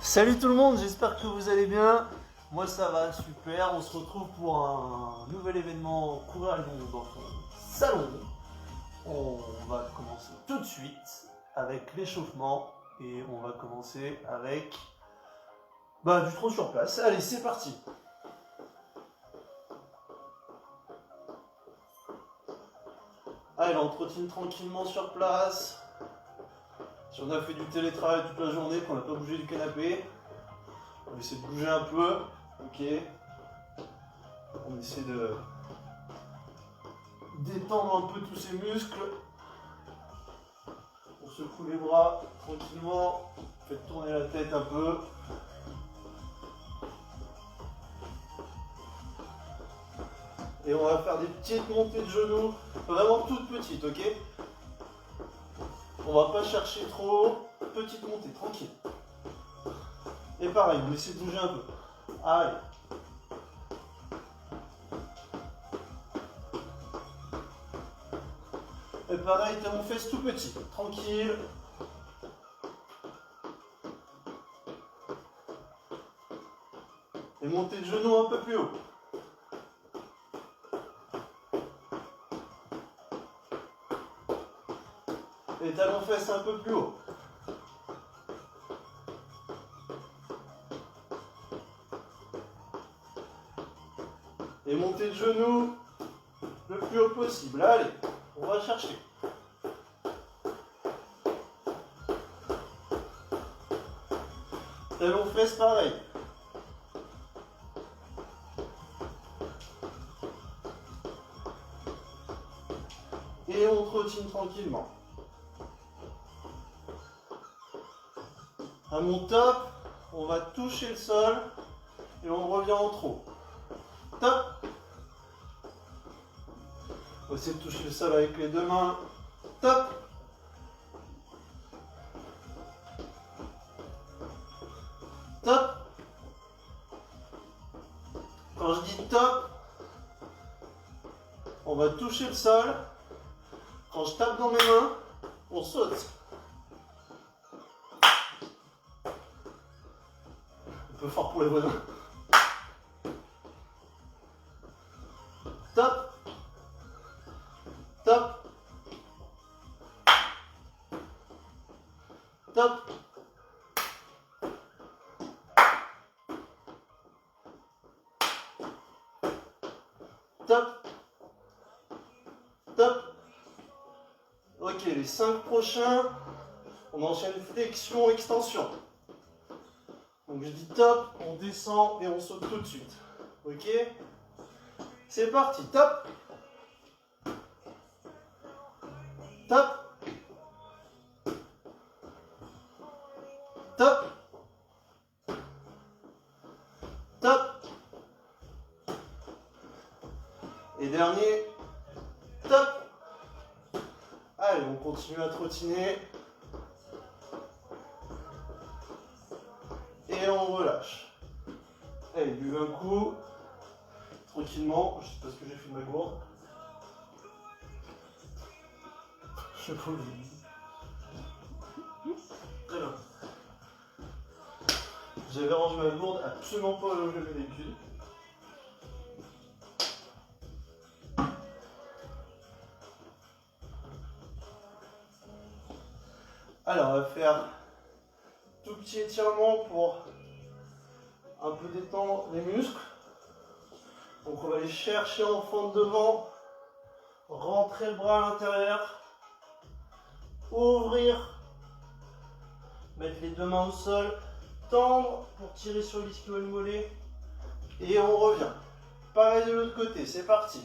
Salut tout le monde, j'espère que vous allez bien. Moi ça va super, on se retrouve pour un nouvel événement courir à Lyon dans ton salon. On va commencer tout de suite avec l'échauffement et on va commencer avec du trot sur place. Allez, c'est parti. Allez, on trottine tranquillement sur place. Si on a fait du télétravail toute la journée, qu'on n'a pas bougé du canapé, on va essayer de bouger un peu. Ok. On essaie de détendre un peu tous ces muscles. On secoue les bras tranquillement. Faites tourner la tête un peu. Et on va faire des petites montées de genoux, vraiment toutes petites, ok? On va pas chercher trop haut, petite montée, tranquille. Et pareil, on essaie de bouger un peu. Allez. Et pareil, talon fesses tout petit, tranquille. Et montée de genoux un peu plus haut. Et talons fesses un peu plus haut. Et montée de genoux le plus haut possible. Allez, on va chercher. Talons fesses pareil. Et on trottine tranquillement. À mon top, on va toucher le sol et on revient en trot. Top. On va essayer de toucher le sol avec les deux mains. Top. Top. Quand je dis top, on va toucher le sol. Quand je tape dans mes mains, on saute. Un peu fort pour les voisins. Top. Top. Top. Top. Top. Ok, les 5 prochains, on enchaîne flexion, extension. Donc je dis top, on descend et on saute tout de suite. Ok? C'est parti, top. Top. Top. Top. Et dernier, top. Allez, on continue à trottiner. Et on relâche. Allez, buvez un coup. Tranquillement. Je sais pas ce que j'ai fait de ma gourde. Je vous le dis. Très bien. J'avais rangé ma gourde absolument pas là où je l'avais d'habitude. Alors, on va faire tout petit étirement pour un peu détendre les muscles. Donc on va aller chercher en fente devant, rentrer le bras à l'intérieur, ouvrir, mettre les deux mains au sol, tendre pour tirer sur l'ischio et le mollet, et on revient. Pareil de l'autre côté, c'est parti.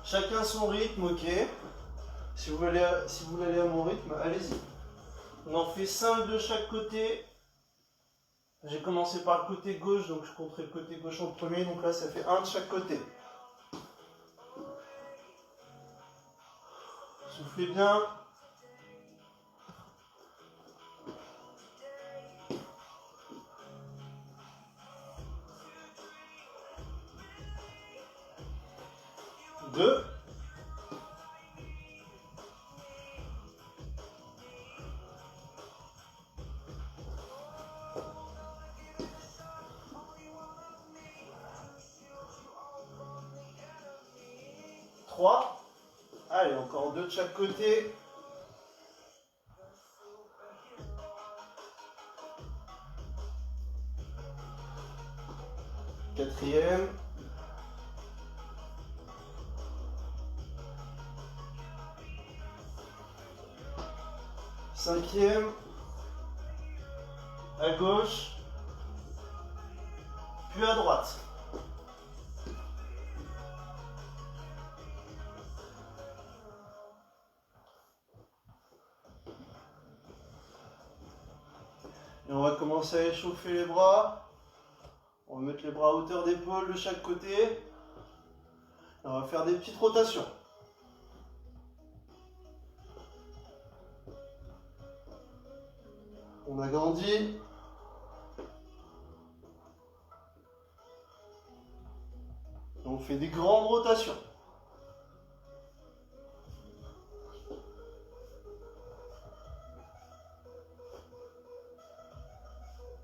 Chacun son rythme, ok. Si vous voulez aller à mon rythme, allez-y. On en fait 5 de chaque côté. J'ai commencé par le côté gauche, donc je compterai le côté gauche en premier. Donc là, ça fait 1 de chaque côté. Soufflez bien. Deux. 3. Allez, encore 2 de chaque côté. Quatrième. Cinquième. À gauche. Puis à droite. Et on va commencer à échauffer les bras. On va mettre les bras à hauteur d'épaule de chaque côté. Et on va faire des petites rotations. On agrandit. Et on fait des grandes rotations.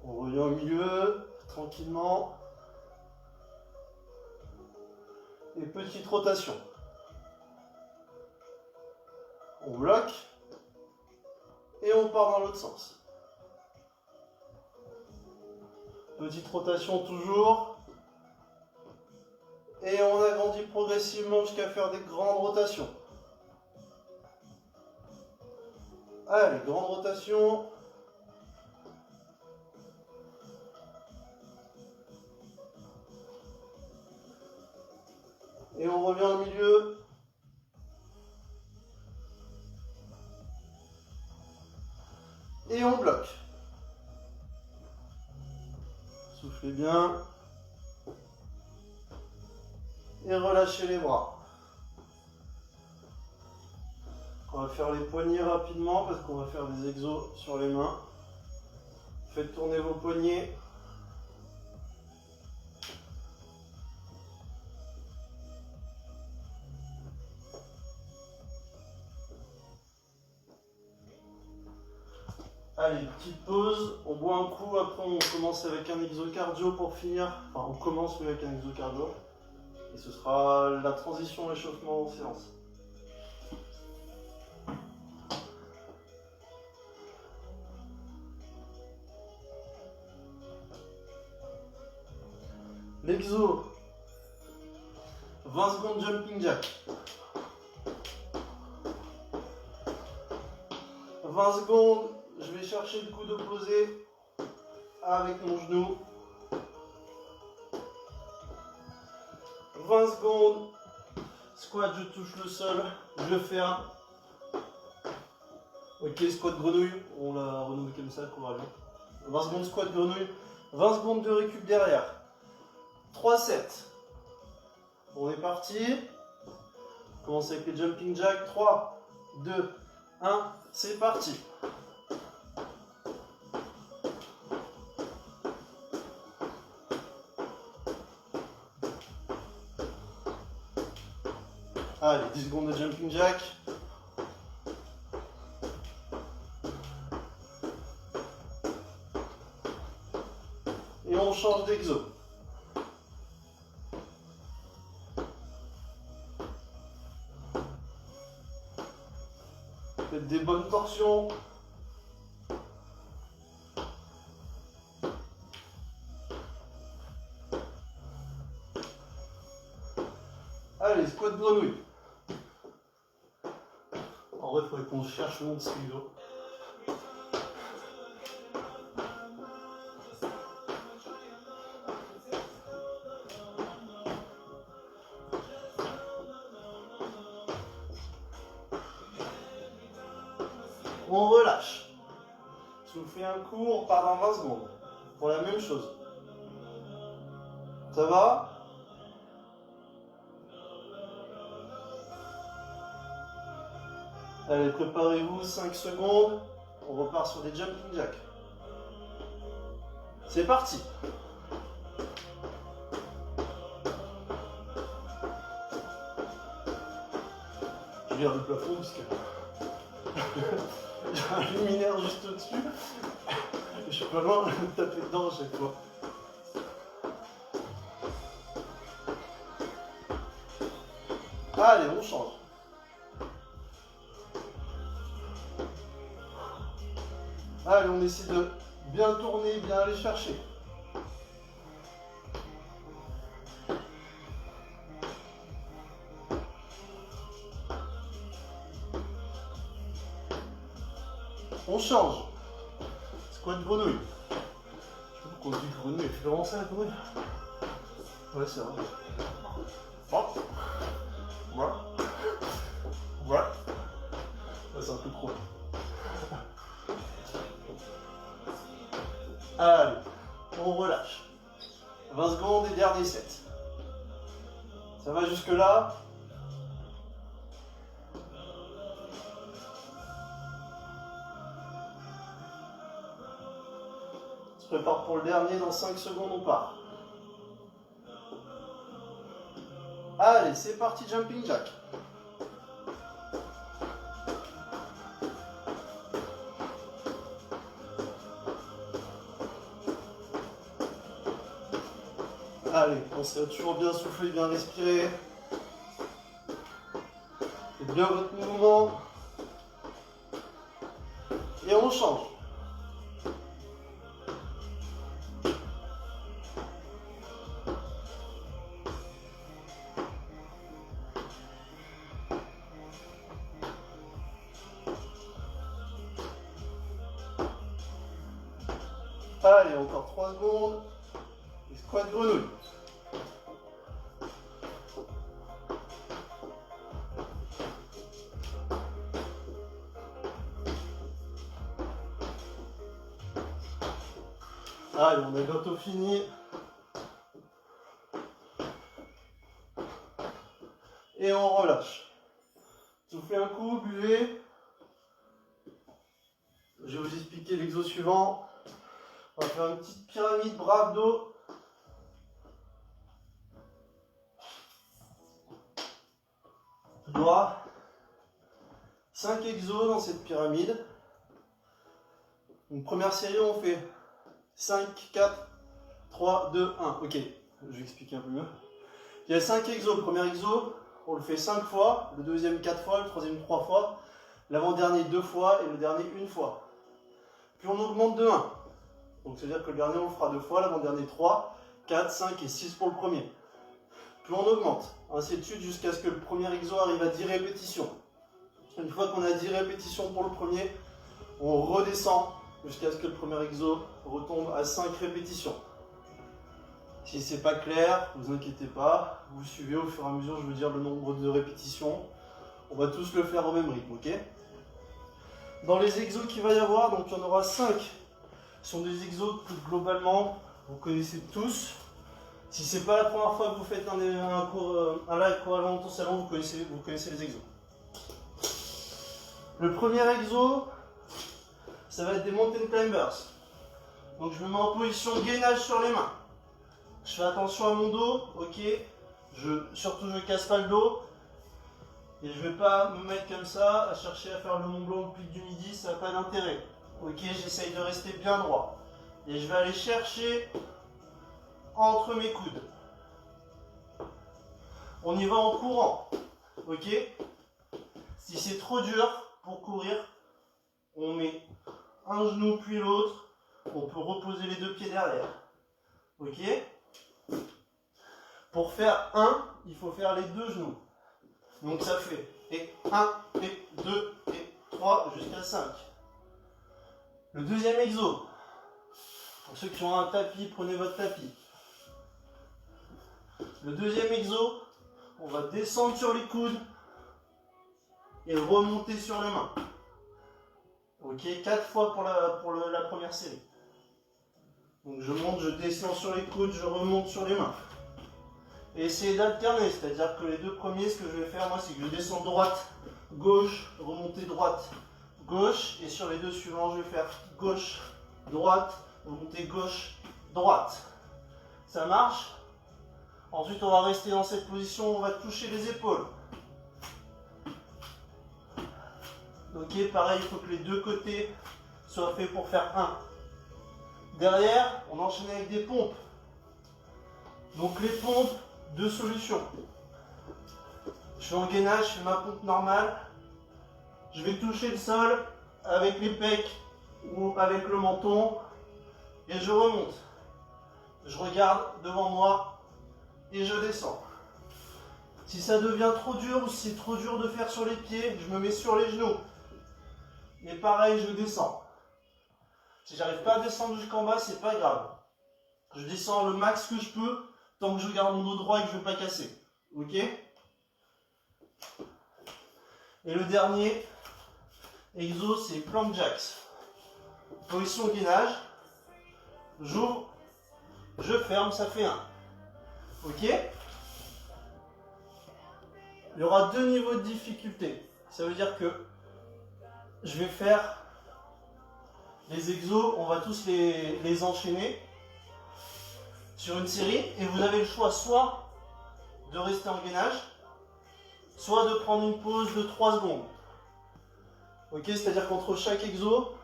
On revient au milieu, tranquillement. Et petite rotation. On bloque. Et on part dans l'autre sens. Petite rotation toujours. Et on agrandit progressivement jusqu'à faire des grandes rotations. Allez, grande rotation. Et on revient au milieu. Et on bloque. Soufflez bien. Et relâchez les bras. On va faire les poignets rapidement parce qu'on va faire des exos sur les mains. Faites tourner vos poignets. Allez, petite pause, on boit un coup, après on commence avec un exocardio pour finir. Enfin, on commence avec un exocardio. Et ce sera la transition échauffement en séance. L'exo. 20 secondes jumping jack. 20 secondes. Je vais chercher le coude opposé avec mon genou. 20 secondes. Squat, je touche le sol, je ferme. Ok, squat grenouille, on l'a renommé comme ça, qu'on va bien. 20 secondes squat grenouille, 20 secondes de récup derrière. 3 sets. On est parti. On commence avec les jumping jacks. 3, 2, 1, c'est parti. Allez, 10 secondes de jumping jack. Et on change d'exo. Faites des bonnes torsions. Allez, squat grenouille. En vrai, il faudrait qu'on cherche le nom de ce vidéo. On relâche. Soufflez un coup, on part dans 20 secondes. Pour la même chose. Ça va ? Allez, préparez-vous, 5 secondes. On repart sur des jumping jacks. C'est parti. Je regarde le plafond parce que il y a un luminaire juste au-dessus. Je suis pas loin de me taper dedans à chaque fois. Allez, on change. Allez, on essaie de bien tourner, bien aller chercher. On change. Squat grenouille. Je sais pas pourquoi on dit grenouille, elle fait vraiment ça la grenouille. Ouais, c'est vrai. Oh. Ouais. Ouais. Ouais, c'est un peu trop. Allez, on relâche. 20 secondes et dernier set. Ça va jusque là? On se prépare pour le dernier, dans 5 secondes on part. Allez, c'est parti, jumping jack. Allez, pensez à toujours bien souffler, bien respirer. Faites bien votre mouvement. Et on change. Allez, encore 3 secondes. Et squat grenouille. Allez, on est bientôt fini. Et on relâche. Soufflez un coup, buvez. Je vais vous expliquer l'exo suivant. On va faire une petite pyramide bras abdos. Il y aura 5 exos dans cette pyramide. Une première série, on fait 5, 4, 3, 2, 1. Ok, je vais expliquer un peu mieux. Il y a 5 exos. Le premier exo, on le fait 5 fois. Le deuxième 4 fois. Le troisième 3 fois. L'avant-dernier 2 fois. Et le dernier 1 fois. Puis on augmente de 1. Donc c'est-à-dire que le dernier, on le fera 2 fois. L'avant-dernier 3, 4, 5 et 6 pour le premier. Puis on augmente. Ainsi de suite jusqu'à ce que le premier exo arrive à 10 répétitions. Une fois qu'on a 10 répétitions pour le premier, on redescend jusqu'à ce que le premier exo retombe à 5 répétitions. Si c'est pas clair, ne vous inquiétez pas, vous suivez au fur et à mesure, je veux dire le nombre de répétitions. On va tous le faire au même rythme, ok? Dans les exos qu'il va y avoir, donc il y en aura 5. Ce sont des exos que globalement, vous connaissez tous. Si c'est pas la première fois que vous faites un live cours à ton salon, vous connaissez les exos. Le premier exo, ça va être des mountain climbers. Donc je me mets en position gainage sur les mains. Je fais attention à mon dos, ok. Surtout je casse pas le dos. Et je vais pas me mettre comme ça, à chercher à faire le Mont Blanc, le pic du Midi, ça n'a pas d'intérêt. Ok, j'essaye de rester bien droit. Et je vais aller chercher entre mes coudes. On y va en courant, ok. Si c'est trop dur pour courir, on met un genou puis l'autre. On peut reposer les deux pieds derrière. Ok. Pour faire 1, il faut faire les deux genoux. Donc ça fait et 1, et 2, et 3 jusqu'à 5. Le deuxième exo. Pour ceux qui ont un tapis, prenez votre tapis. Le deuxième exo, on va descendre sur les coudes et remonter sur les mains. Ok, 4 fois pour la première série. Donc je monte, je descends sur les coudes, je remonte sur les mains. Et essayez d'alterner, c'est-à-dire que les deux premiers, ce que je vais faire moi, c'est que je descends droite, gauche, remonter droite, gauche. Et sur les deux suivants, je vais faire gauche, droite, remonter gauche, droite. Ça marche? Ensuite, on va rester dans cette position, on va toucher les épaules. Ok, pareil, il faut que les deux côtés soient faits pour faire 1. Derrière, on enchaîne avec des pompes. Donc les pompes, 2 solutions. Je fais en gainage, je fais ma pompe normale. Je vais toucher le sol avec les pecs ou avec le menton et je remonte. Je regarde devant moi et je descends. Si ça devient trop dur ou si c'est trop dur de faire sur les pieds, je me mets sur les genoux. Et pareil, je descends. Si j'arrive pas à descendre jusqu'en bas, c'est pas grave. Je descends le max que je peux tant que je garde mon dos droit et que je ne veux pas casser. Ok? Et le dernier exo, c'est plank jacks. Position gainage. J'ouvre, je ferme, ça fait 1. Ok? Il y aura 2 niveaux de difficulté. Ça veut dire que je vais faire les exos, on va tous les enchaîner sur une série. Et vous avez le choix soit de rester en gainage, soit de prendre une pause de 3 secondes. Ok, c'est-à-dire qu'entre chaque exo,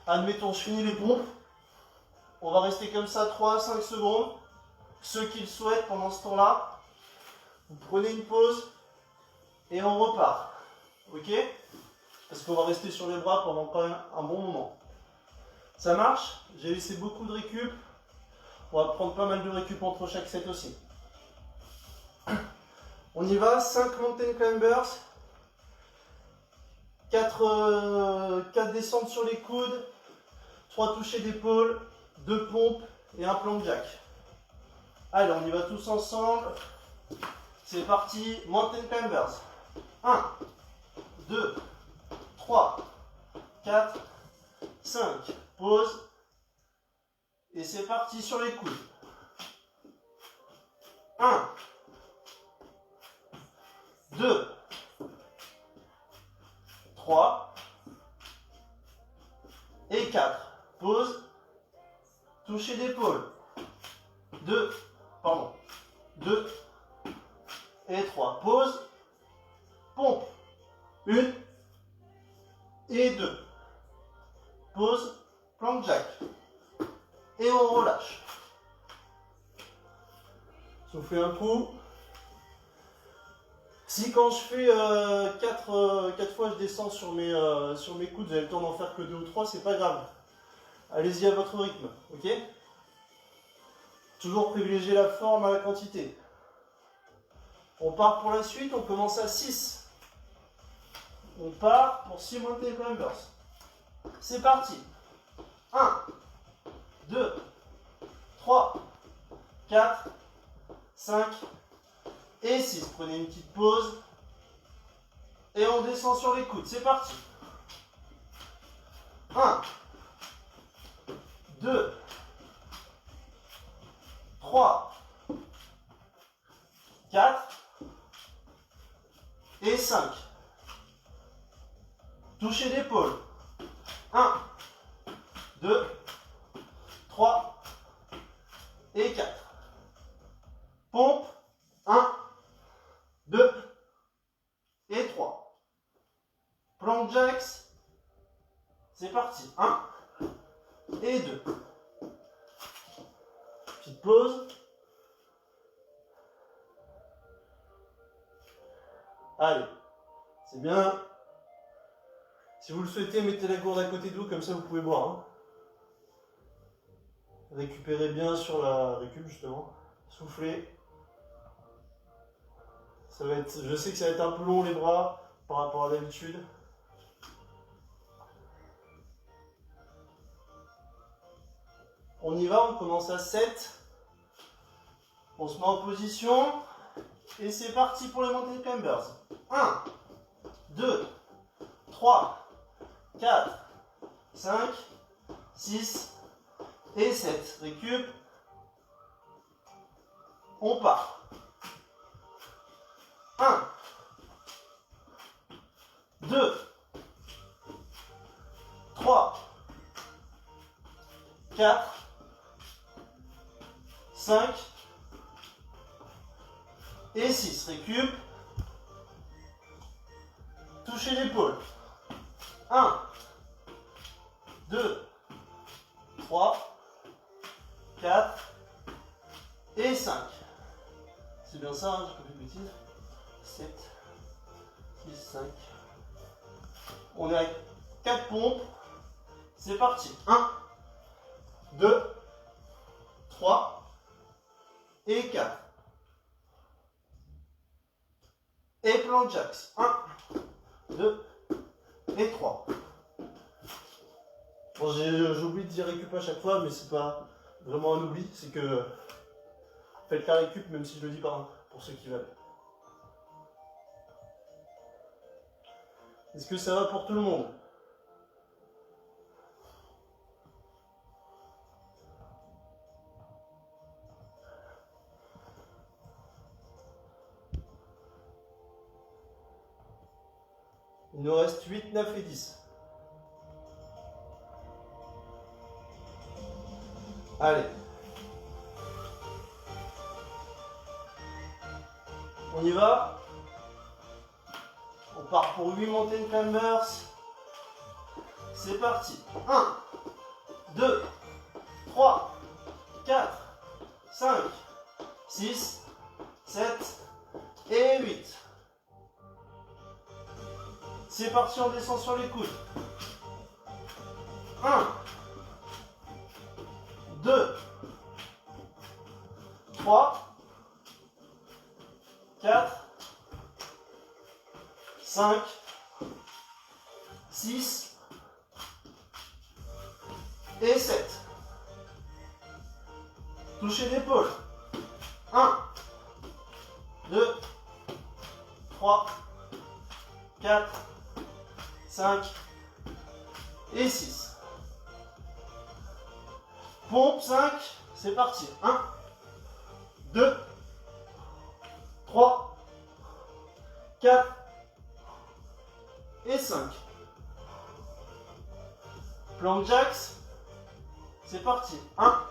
admettons, je finis les pompes, on va rester comme ça 3 à 5 secondes. Ceux qui le souhaitent pendant ce temps-là, vous prenez une pause et on repart. Ok? Parce qu'on va rester sur les bras pendant quand même un bon moment. Ça marche? J'ai laissé beaucoup de récup. On va prendre pas mal de récup entre chaque set aussi. On y va, 5 mountain climbers, 4 descentes sur les coudes, 3 touchés d'épaule, 2 pompes et un plank jack. Allez, on y va tous ensemble. C'est parti, mountain climbers. 1, 2, 3, 4, 5. Pause. Et c'est parti sur les coudes. 1, 2, 3 et 4. Pause. Toucher d'épaule. 2 et 3. Pause. Pompe. 1 et 2. Pause. Plank jack. Et on relâche. Soufflez un coup. Si quand je fais 4 fois je descends sur mes coudes, vous avez le temps d'en faire que 2 ou 3, c'est pas grave. Allez-y à votre rythme, ok? Toujours privilégier la forme à la quantité. On part pour la suite, on commence à 6. On part pour 6 mountain climbers. C'est parti. 1, 2, 3, 4, 5 et 6. Prenez une petite pause. Et on descend sur les coudes. C'est parti. 1, 2, 3, 4 et 5. Toucher d'épaule. 1, 2, 3 et 4. Pompe. 1, 2 et 3. Plank jacks. C'est parti. 1 et 2. Petite pause. Allez. C'est bien. Si vous le souhaitez, mettez la gourde à côté de vous, comme ça vous pouvez boire. Hein. Récupérez bien sur la récup, justement. Soufflez. Ça va être, je sais que ça va être un peu long les bras par rapport à d'habitude. On y va, on commence à 7. On se met en position. Et c'est parti pour les mountain climbers. 1, 2, 3, 4, 5, 6 et 7. Récup. On part. 1, 2, 3, 4, 5 et 6. Récup. Toucher l'épaule. 1, 2, 3, 4 et 5. C'est bien ça, hein, j'ai pas fait de bêtises. 7, 6, 5. On est à 4 pompes. C'est parti. 1, 2, 3 et 4. Et planche jacks. 1, 2 et 3. Bon, j'oublie de dire récup à chaque fois, mais c'est pas vraiment un oubli. C'est que faites la récup, même si je le dis pas, pour ceux qui veulent. Est-ce que ça va pour tout le monde? Il nous reste 8, 9 et 10. Allez. On y va. On part pour 8 mountain climbers. C'est parti. 1, 2, 3, 4, 5, 6, 7 et 8. C'est parti, on descend sur les coudes. 1, 2, 3, 4, 5, 6 et 7. Toucher l'épaule. 1, 2, 3, 4, 5 et 6. Pompe 5, c'est parti. 1, 2, 3, 4 et 5. Plank jacks, c'est parti. 1,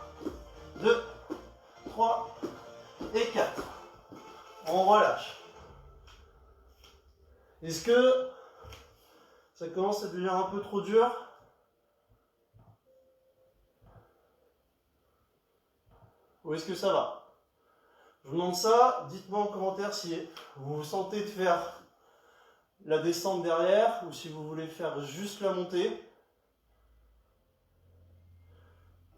2, 3 et 4. On relâche. Est-ce que ça commence à devenir un peu trop dur? Ou est-ce que ça va? Je vous demande ça, dites-moi en commentaire si vous vous sentez de faire la descente derrière ou si vous voulez faire juste la montée.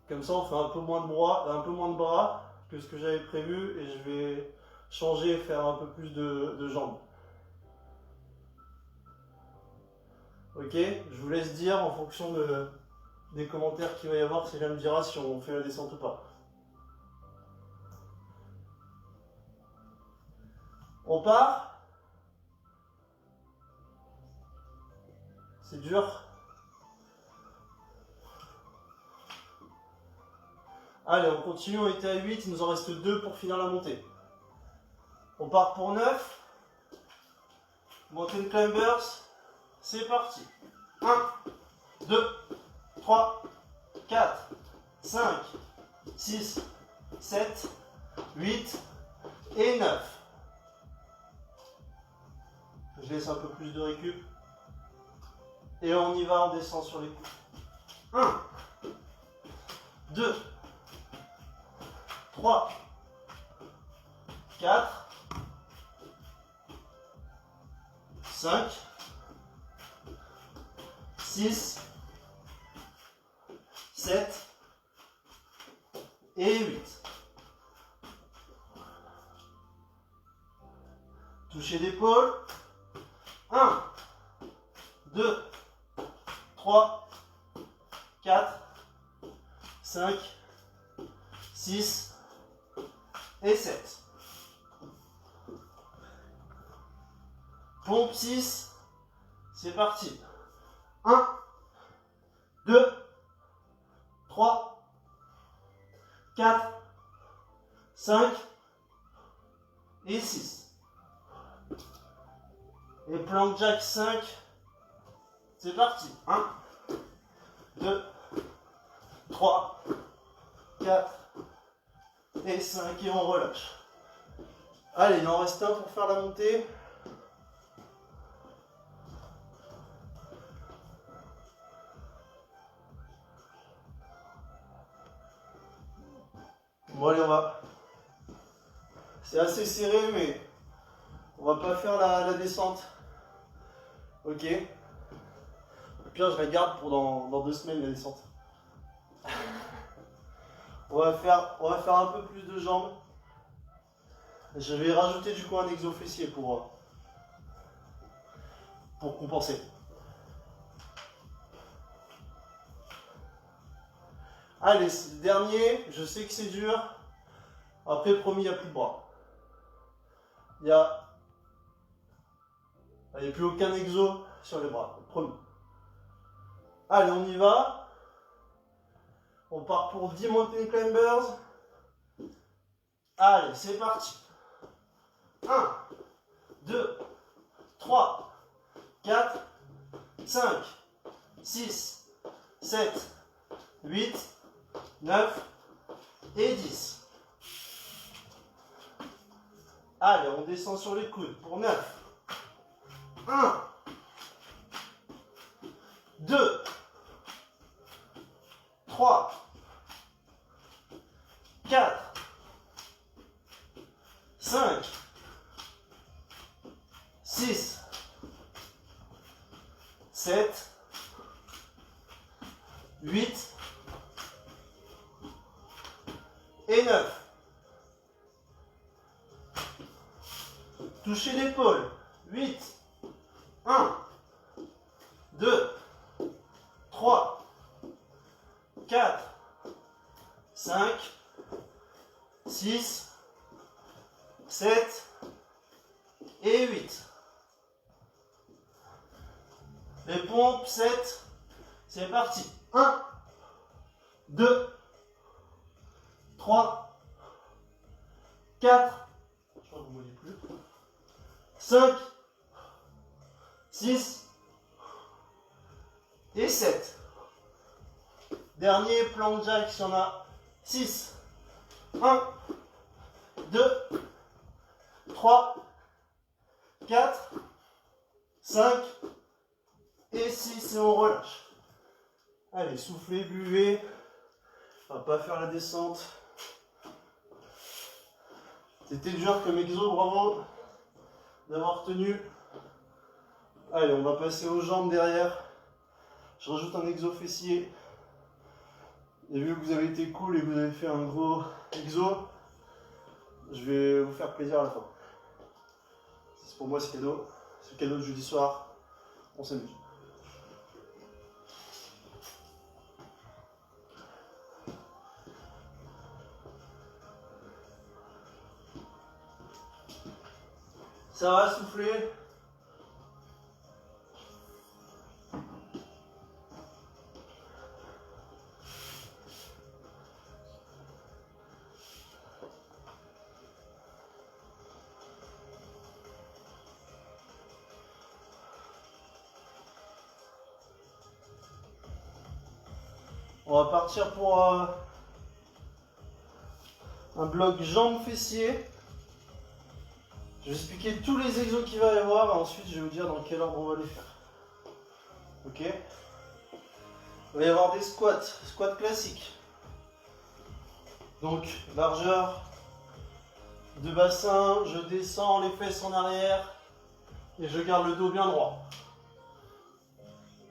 Comme ça on fait un peu moins de bras que ce que j'avais prévu et je vais changer et faire un peu plus de jambes. Ok, je vous laisse dire en fonction des commentaires qu'il va y avoir, si elle me dira si on fait la descente ou pas. On part. C'est dur. Allez, on continue, on était à 8, il nous en reste 2 pour finir la montée. On part pour 9. Mountain climbers, c'est parti. 1, 2, 3, 4, 5, 6, 7, 8 et 9. Je laisse un peu plus de récup. Et on y va, on descend sur les coups. 1, 2, 3, 4, 5, 6, 7 et 8. Toucher l'épaule. 1, 2, 3, 4, 5, 6 et 7. Pompe 6, c'est parti. 1, 2, 3, 4, 5 et 6. Et plank jack 5, c'est parti. 1, 2, 3, 4 et 5 et on relâche. Allez, il en reste un pour faire la montée. Bon allez, on va. C'est assez serré, mais on va pas faire la descente Ok. Au pire, je la garde pour dans 2 semaines la descente. On va faire un peu plus de jambes. Je vais rajouter du coup un exo fessier pour compenser. Allez, c'est le dernier. Je sais que c'est dur. Après, promis, il n'y a plus de bras. Il n'y a plus aucun exo sur les bras. Promis. Allez, on y va. On part pour 10 mountain climbers. Allez, c'est parti. 1, 2, 3, 4, 5, 6, 7, 8, 9 et 10. Allez, on descend sur les coudes pour 9. 1, 2, 3, 4, 5, 6, 7, 8 et 9. Touchez l'épaule. 8. 1, 2, 3, 4, 5, 6, 7 et 8. Les pompes, 7. C'est parti. 1, 2, 3, 4, je crois que vous ne voyez plus, 5, 6 et 7. Dernier plank jack, il y en a 6. 1, 2, 3, 4, 5 et 6 et on relâche. Allez, soufflez, buvez. On va pas faire la descente. C'était dur comme exo, bravo d'avoir tenu. Allez, on va passer aux jambes derrière. Je rajoute un exo fessier. Et vu que vous avez été cool et que vous avez fait un gros exo, je vais vous faire plaisir à la fin. C'est pour moi ce cadeau. C'est le cadeau de jeudi soir. On s'amuse. Ça va, souffler. On va partir pour un bloc jambes fessiers. Je vais expliquer tous les exos qu'il va y avoir et ensuite je vais vous dire dans quel ordre on va les faire. Ok? Il va y avoir des squats, squats classiques. Donc largeur de bassin, je descends les fesses en arrière et je garde le dos bien droit.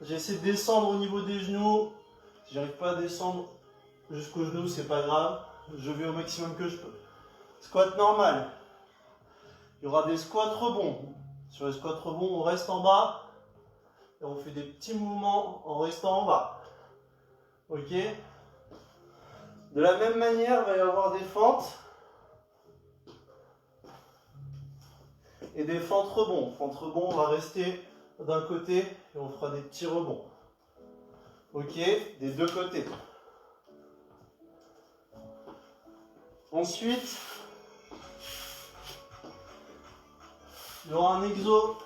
J'essaie de descendre au niveau des genoux. Si j'arrive pas à descendre jusqu'aux genoux, c'est pas grave. Je vais au maximum que je peux. Squat normal. Il y aura des squats rebonds. Sur les squats rebonds, on reste en bas et on fait des petits mouvements en restant en bas. Ok? De la même manière, il va y avoir des fentes et des fentes rebonds. Fentes rebonds, on va rester d'un côté et on fera des petits rebonds. Ok? Des deux côtés. Ensuite, il y aura un exo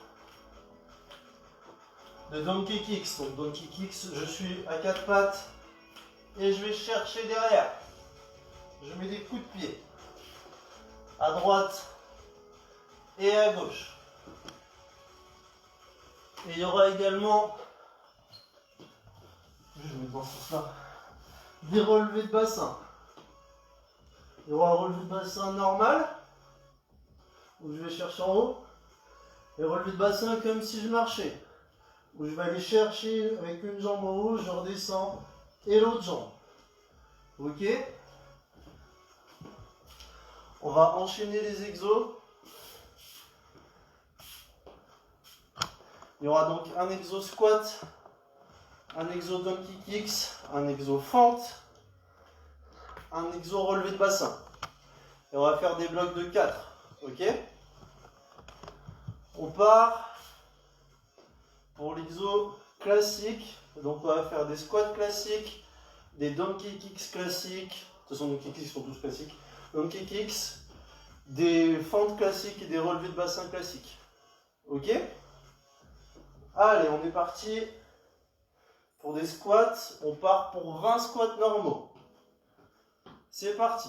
de donkey kicks. Donc donkey kicks, je suis à 4 pattes et je vais chercher derrière. Je mets des coups de pied à droite et à gauche. Et il y aura également, je vais mettre dans ce sens-là, des relevés de bassin. Il y aura un relevé de bassin normal, où je vais chercher en haut, et relevé de bassin comme si je marchais. où je vais aller chercher avec une jambe en haut, je redescends, et l'autre jambe. Ok? On va enchaîner les exos. Il y aura donc un exo squat, un exo donkey kicks, un exo fente, un exo relevé de bassin. Et on va faire des blocs de 4. Ok? On part pour l'exo classique. Donc on va faire des squats classiques, des donkey kicks classiques. De toute façon, les donkey kicks sont tous classiques. Donkey kicks, des fentes classiques et des relevés de bassin classiques. Ok? Allez, on est parti pour des squats. On part pour 20 squats normaux. C'est parti.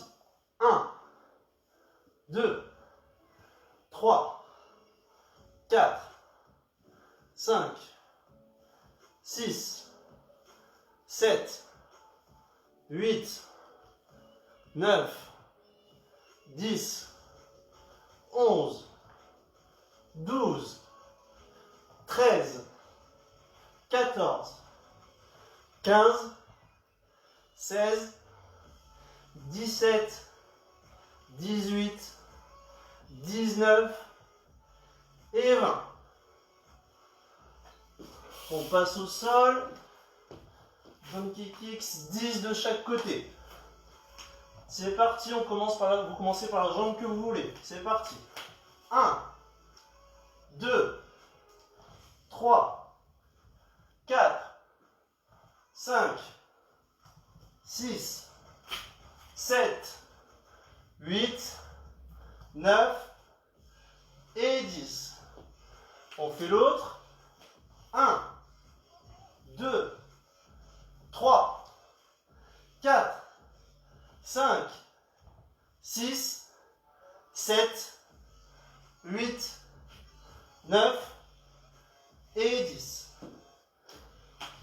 1, 2, 3, 4, 5, 6, 7, 8, 9, 10, 11, 12, 13, 14, 15, 16, 17, 18, 19 et 20. On passe au sol. Donkey kicks, 10 de chaque côté. C'est parti, on commence par vous commencez par la jambe que vous voulez. C'est parti. 1, 2, 3, 4, 5, 6, 7, 8, 9 et 10. On fait l'autre. 1, 2, 3, 4, 5, 6, 7, 8, 9 et 10.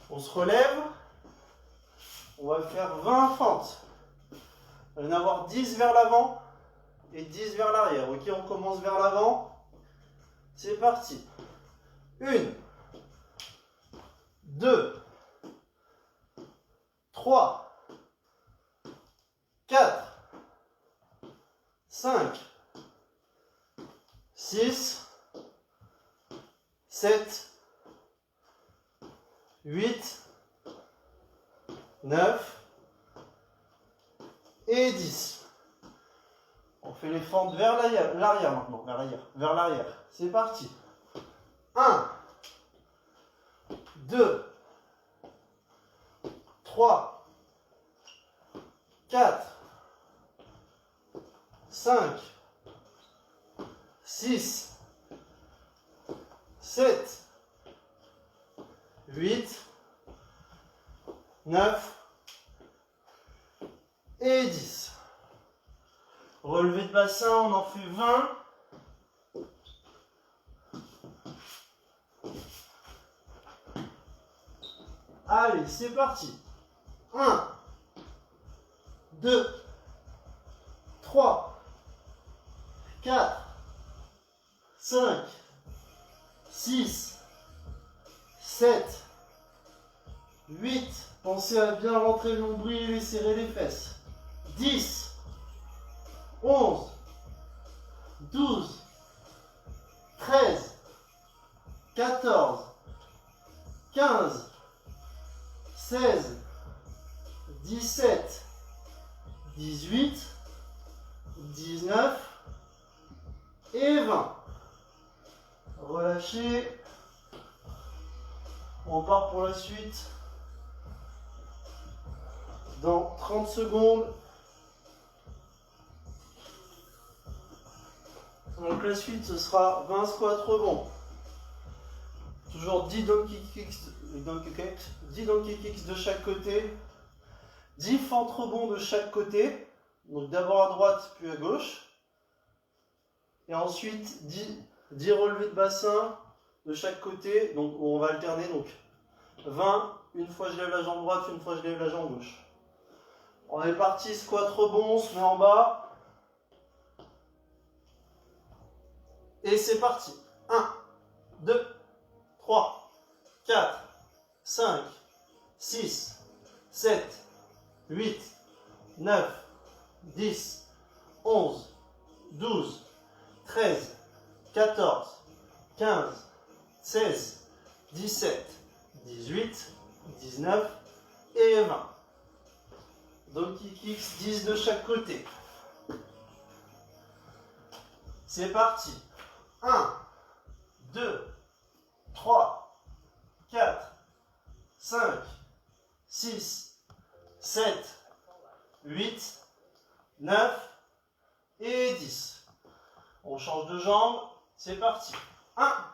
On se relève. On va faire 20 fentes. Il va y en avoir 10 vers l'avant et 10 vers l'arrière. Ok, on commence vers l'avant. C'est parti. 1, 2, 3, 4, 5, 6, 7, 8, 9 et 10. On fait les fentes vers l'arrière maintenant, vers l'arrière. C'est parti. 1, 2, 3, 4, 5, 6, 7, 8, 9 et 10. Relevé de bassin, on en fait 20. Allez, c'est parti. 1, 2, 3, 4, 5, 6, 7, 8. Pensez à bien rentrer le nombril et serrer les fesses. 10, 11, 12, 13, 14, 15, 16, 17, 18, 19 et 20. Relâchez. On part pour la suite dans 30 secondes. Donc la suite, ce sera 20 squats rebonds. Toujours 10 donkey kicks de chaque côté. 10 fentes rebonds de chaque côté. Donc d'abord à droite, puis à gauche. Et ensuite 10 relevés de bassin de chaque côté. Donc on va alterner. Donc 20, une fois je lève la jambe droite, une fois je lève la jambe gauche. On est parti, squat rebond, on se met en bas. Et c'est parti. 1, 2, 3, 4, 5, 6, 7, 8, 9, 10, 11, 12, 13, 14, 15, 16, 17, 18, 19 et 20. Donkey Kicks 10 de chaque côté. C'est parti. 1, 2, 3, 4, 5, 6, 7, 8, 9 et 10. On change de jambe. C'est parti. 1,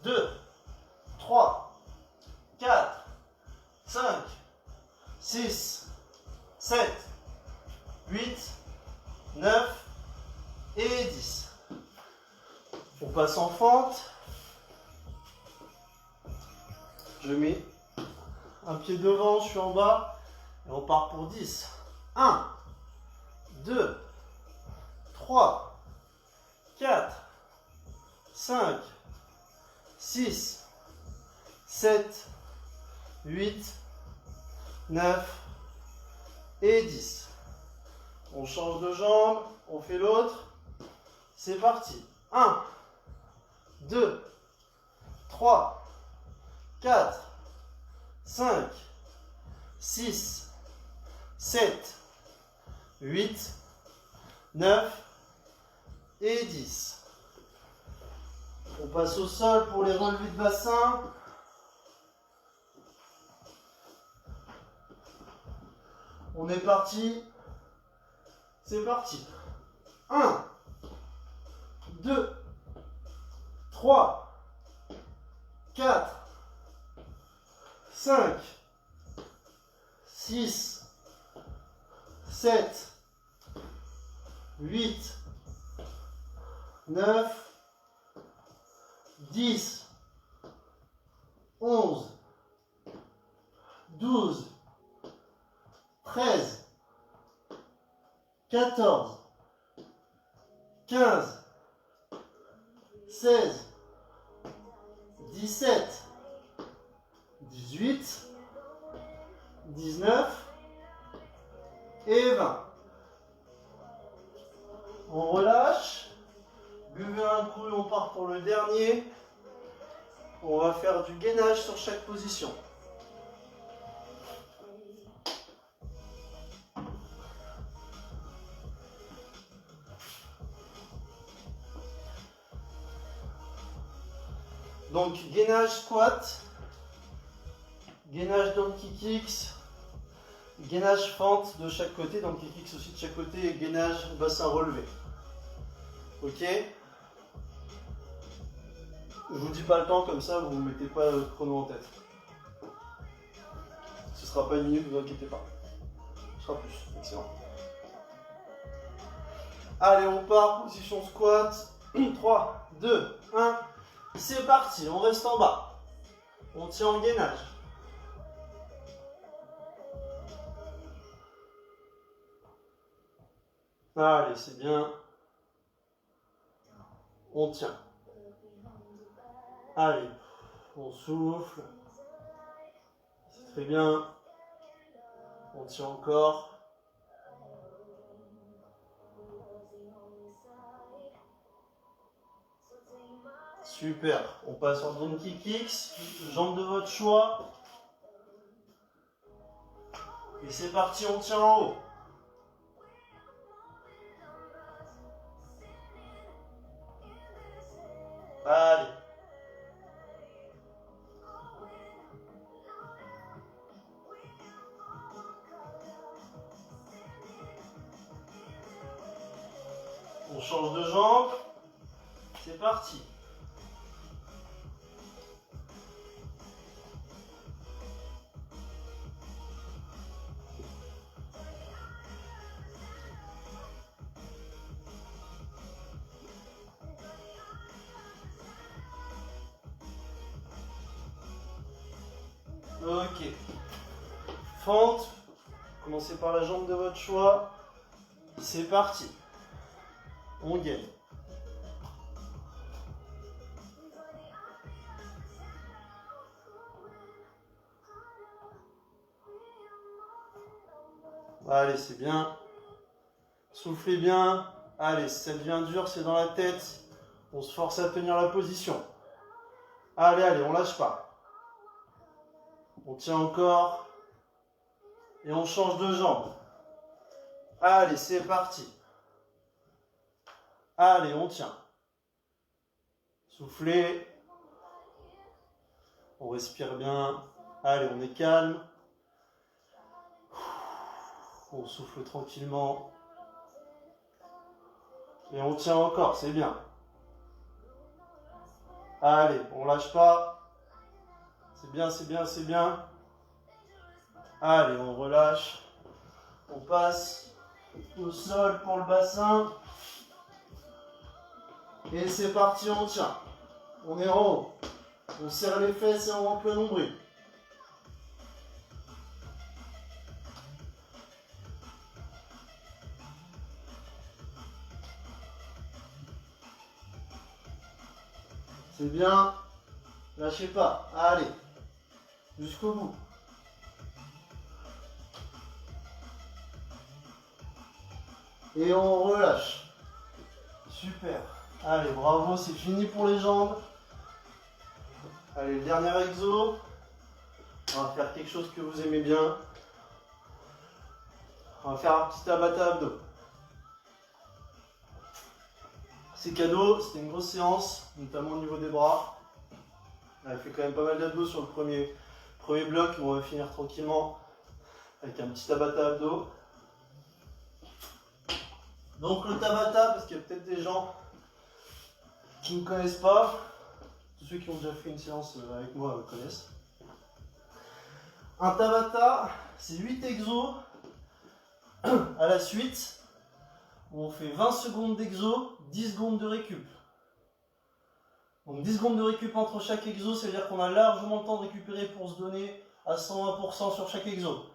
2, 3, 4, 5, 6, 7, 8, 9 et 10. On passe en fente. Je mets un pied devant, je suis en bas. Et on part pour 10. 1, 2, 3, 4, 5, 6, 7, 8, 9 et 10. On change de jambe, on fait l'autre. C'est parti. 1, 2, 3, 4, 5, 6, 7, 8, 9 et 10. On passe au sol pour les relevés de bassin. On est parti. C'est parti. 1, 2, 3, 4, 5, 6, 7, 8, 9, 10, 11, 12, 13, 14, 15, 16, 17, 18, 19 et 20. On relâche. Buvez un coup et on part pour le dernier. On va faire du gainage sur chaque position. Donc gainage squat, gainage donkey kicks, gainage fente de chaque côté, donkey kicks aussi de chaque côté et gainage bassin relevé. Ok? Je vous dis pas le temps comme ça, vous ne mettez pas le chrono en tête. Ce sera pas une minute, ne vous inquiétez pas. Ce sera plus, excellent. Allez, on part, position squat. 3, 2, 1. C'est parti, on reste en bas. On tient en gainage. Allez, c'est bien. On tient. Allez, on souffle. C'est très bien. On tient encore. Super. On passe en donkey kicks. Jambes de votre choix. Et c'est parti, on tient en haut. Allez. On change de jambe. C'est parti. Ok. Fente. Commencez par la jambe de votre choix. C'est parti. On gagne. Allez, c'est bien. Soufflez bien. Allez, si ça devient dur, c'est dans la tête. On se force à tenir la position. Allez, allez, on lâche pas. On tient encore. Et on change de jambe. Allez, c'est parti. Allez, on tient. Soufflez. On respire bien. Allez, on est calme. On souffle tranquillement. Et on tient encore, c'est bien. Allez, on lâche pas. C'est bien, c'est bien, c'est bien. Allez, on relâche. On passe au sol pour le bassin. Et c'est parti, on tient. On est en haut. On serre les fesses et on rentre le nombril. C'est bien. Lâchez pas. Allez. Jusqu'au bout. Et on relâche. Super. Allez, bravo, c'est fini pour les jambes. Allez, le dernier exo. On va faire quelque chose que vous aimez bien. On va faire un petit tabata abdos. C'est cadeau, c'était une grosse séance, notamment au niveau des bras. On a fait quand même pas mal d'abdos sur le premier bloc, mais on va finir tranquillement avec un petit tabata abdos. Donc le tabata, parce qu'il y a peut-être des gens qui ne connaissent pas, tous ceux qui ont déjà fait une séance avec moi le connaissent. Un tabata, c'est 8 exos à la suite, où on fait 20 secondes d'exo, 10 secondes de récup. Donc 10 secondes de récup entre chaque exo, ça veut dire qu'on a largement le temps de récupérer pour se donner à 120% sur chaque exo.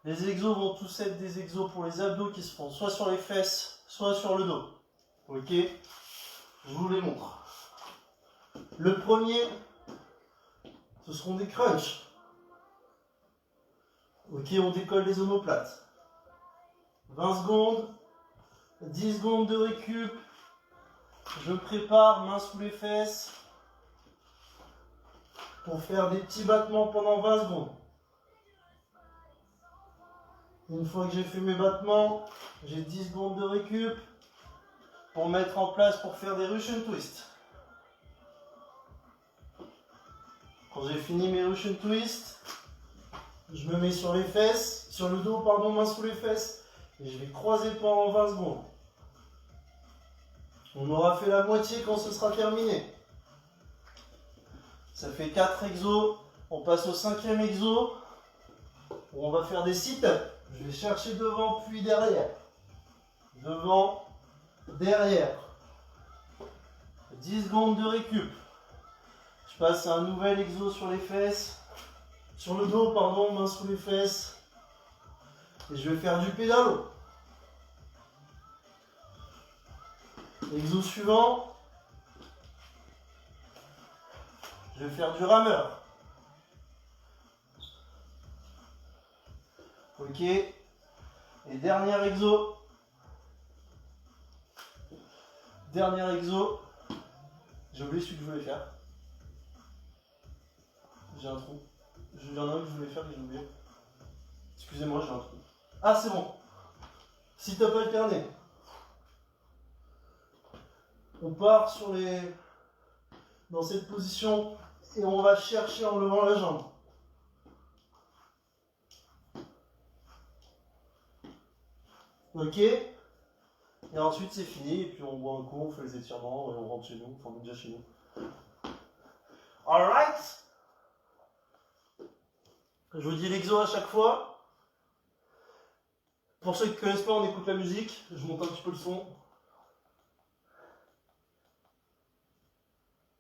Les exos vont tous être des exos pour les abdos qui se font soit sur les fesses, soit sur le dos. Ok? Je vous les montre. Le premier, ce seront des crunchs. Ok, on décolle les omoplates. 20 secondes, 10 secondes de récup. Je prépare, main sous les fesses, pour faire des petits battements pendant 20 secondes. Une fois que j'ai fait mes battements, j'ai 10 secondes de récup pour mettre en place pour faire des Russian twists. Quand j'ai fini mes Russian twists, je me mets sur les fesses, sur le dos, pardon, main sous les fesses, et je vais croiser pendant 20 secondes. On aura fait la moitié quand ce sera terminé. Ça fait 4 exos, on passe au 5e exo, où on va faire des sit-ups. Je vais chercher devant puis derrière. Devant, derrière. 10 secondes de récup. Je passe à un nouvel exo sur les fesses. Sur le dos, pardon, main sous les fesses. Et je vais faire du pédalo. Exo suivant. Je vais faire du rameur. Ok. Et dernier exo. Dernier exo. J'ai oublié celui que je voulais faire. J'ai un trou. Il y en a un que je voulais faire que j'ai oublié. Excusez-moi, j'ai un trou. Ah, c'est bon. Sit-up alterné. On part sur dans cette position et on va chercher en levant la jambe. Ok. Et ensuite c'est fini, et puis on boit un coup, on fait les étirements, et on rentre chez nous, enfin on est déjà chez nous. Alright. Je vous dis l'exo à chaque fois. Pour ceux qui ne connaissent pas, on écoute la musique. Je monte un petit peu le son.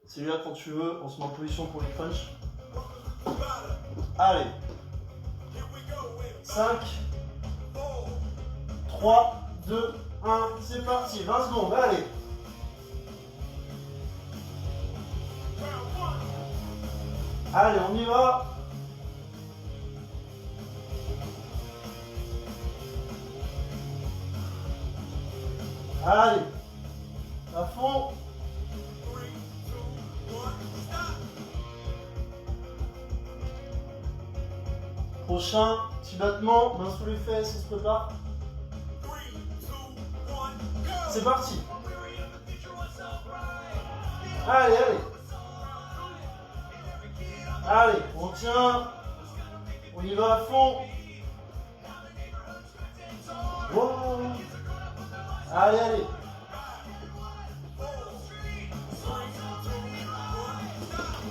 C'est là quand tu veux, on se met en position pour les crunchs. Allez. 5, 3, 2, 1, c'est parti. 20 secondes, allez. Allez, on y va. Allez, à fond. Prochain, petit battement, main sous les fesses, on se prépare. C'est parti. Allez, allez. Allez, on tient. On y va à fond. Wow. Allez, allez.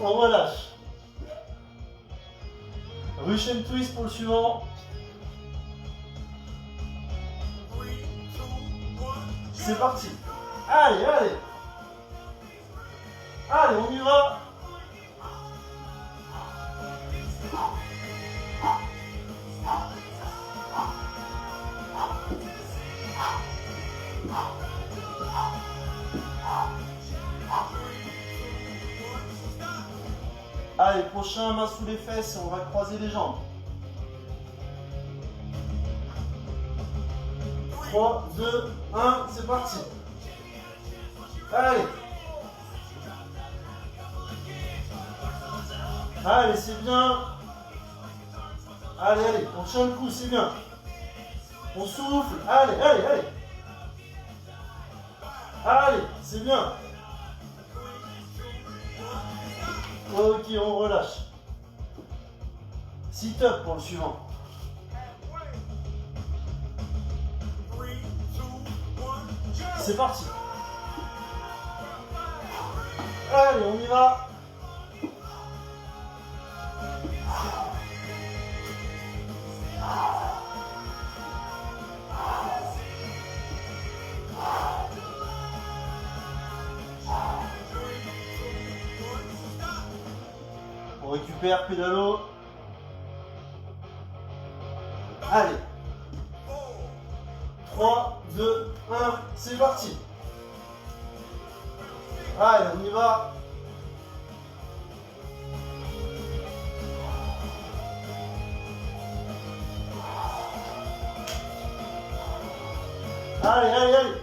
On relâche. Russian twist pour le suivant. C'est parti. Allez, allez. Allez, on y va. Allez, prochain, main sous les fesses, on va croiser les jambes. 3, 2, 1, c'est parti. Allez. Allez, c'est bien. Allez, allez, on tient le coup, c'est bien. On souffle. Allez, allez, allez. Allez, c'est bien. Ok, on relâche. Sit-up pour le suivant. C'est parti. Allez, on y va. On récupère pédalo. Allez. 3, 2, 1, c'est parti. Allez, on y va. Allez, allez, allez.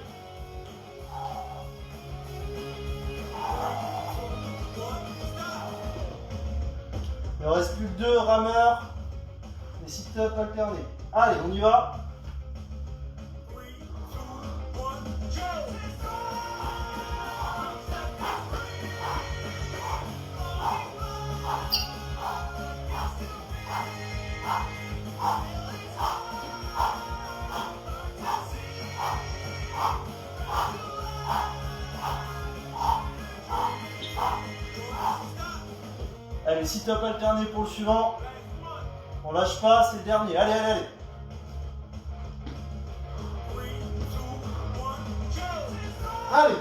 Il ne reste plus que 2 rameurs. Les sit-ups alternés. Allez, on y va. Allez, sit-up alterné pour le suivant. On lâche pas, c'est le dernier. Allez, allez, allez. Allez.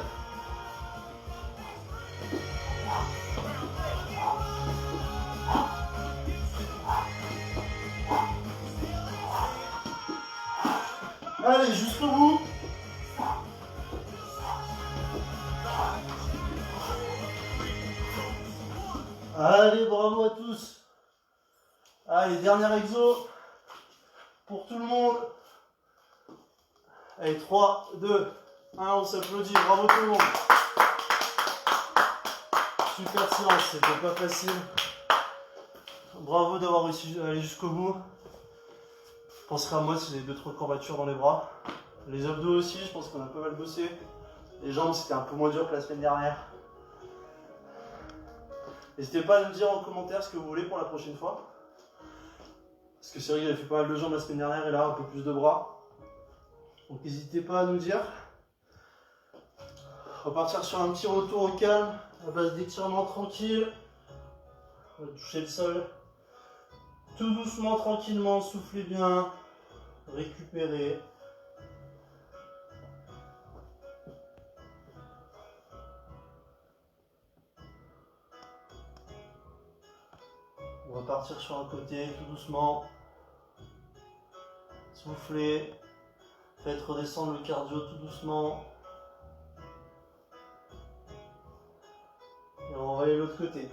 Allez, jusqu'au bout. Allez, bravo à tous. Allez, dernier exo pour tout le monde. Allez, 3, 2, 1, on s'applaudit. Bravo tout le monde. Super séance, c'était pas facile. Bravo d'avoir réussi à aller jusqu'au bout. Je penserai à moi si j'ai 2-3 courbatures dans les bras. Les abdos aussi, je pense qu'on a pas mal bossé. Les jambes, c'était un peu moins dur que la semaine dernière. N'hésitez pas à me dire en commentaire ce que vous voulez pour la prochaine fois. Parce que c'est vrai que j'avais fait pas mal de jambes la semaine dernière et là un peu plus de bras. Donc n'hésitez pas à nous dire. On va partir sur un petit retour au calme, à base d'étirements tranquilles. On va toucher le sol. Tout doucement, tranquillement, soufflez bien. Récupérez. On va partir sur un côté, tout doucement. Soufflez. Faites redescendre le cardio tout doucement. Et on va aller de l'autre côté.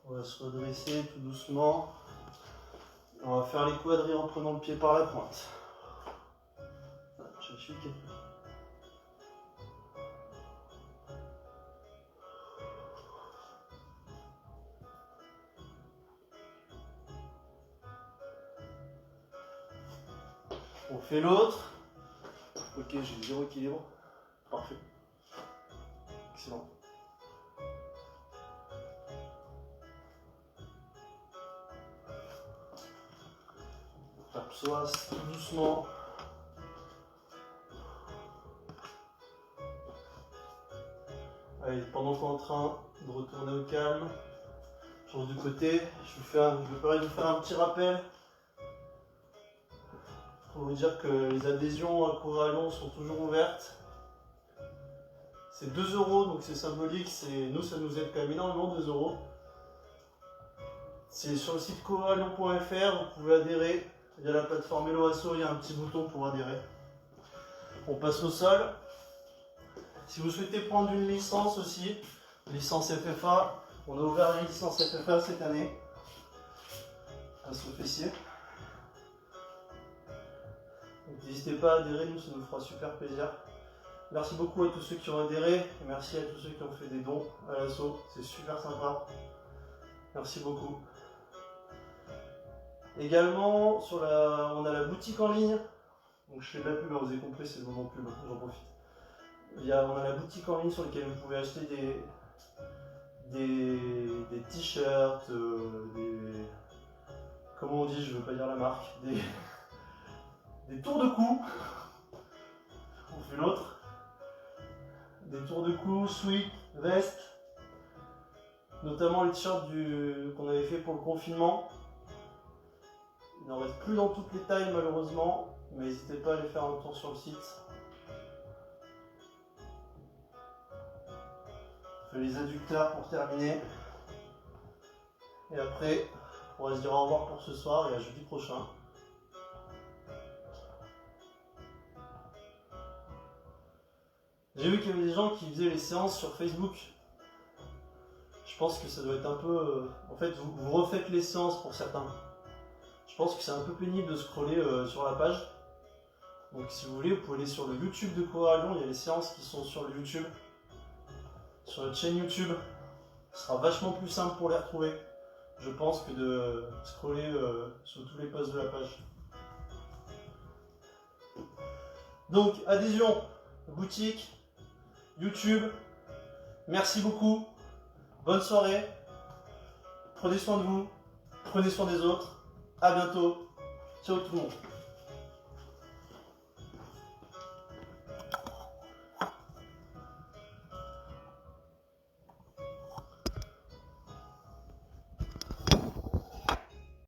On va se redresser tout doucement. On va faire les quadrilles en prenant le pied par la pointe. Je suis On fait l'autre. Ok, j'ai 0 équilibre. Parfait. Excellent. Psoas tout doucement. Allez, pendant qu'on est en train de retourner au calme, je change de côté. Je vais vous faire un petit rappel pour vous dire que les adhésions à courir à Lyon sont toujours ouvertes. C'est 2 €, donc c'est symbolique. Nous, ça nous aide quand même énormément, 2 €. C'est sur le site couralyon.fr, vous pouvez adhérer. Il y a la plateforme Helloasso, il y a un petit bouton pour adhérer. On passe au sol. Si vous souhaitez prendre une licence aussi, licence FFA, on a ouvert une licence FFA cette année. Passe au fessier. N'hésitez pas à adhérer, nous ça nous fera super plaisir. Merci beaucoup à tous ceux qui ont adhéré et merci à tous ceux qui ont fait des dons à l'asso, c'est super sympa. Merci beaucoup. Également, on a la boutique en ligne. Donc je fais de la pub, vous avez compris, c'est le moment de pub, j'en profite. On a la boutique en ligne sur laquelle vous pouvez acheter des t-shirts, comment on dit, je veux pas dire la marque, des tours de cou. On fait l'autre. Des tours de cou, sweat, veste. Notamment les t-shirts qu'on avait fait pour le confinement. Il n'en reste plus dans toutes les tailles malheureusement, mais n'hésitez pas à aller faire un tour sur le site. On fait les adducteurs pour terminer. Et après, on va se dire au revoir pour ce soir et à jeudi prochain. J'ai vu qu'il y avait des gens qui faisaient les séances sur Facebook. Je pense que ça doit être un peu... En fait, vous refaites les séances pour certains. Je pense que c'est un peu pénible de scroller sur la page. Donc si vous voulez, vous pouvez aller sur le YouTube de Courir à Lyon. Il y a les séances qui sont sur le YouTube. Sur notre chaîne YouTube. Ce sera vachement plus simple pour les retrouver. Je pense que de scroller sur tous les posts de la page. Donc, adhésion, boutique, YouTube. Merci beaucoup. Bonne soirée. Prenez soin de vous. Prenez soin des autres. À bientôt. Ciao tout le monde.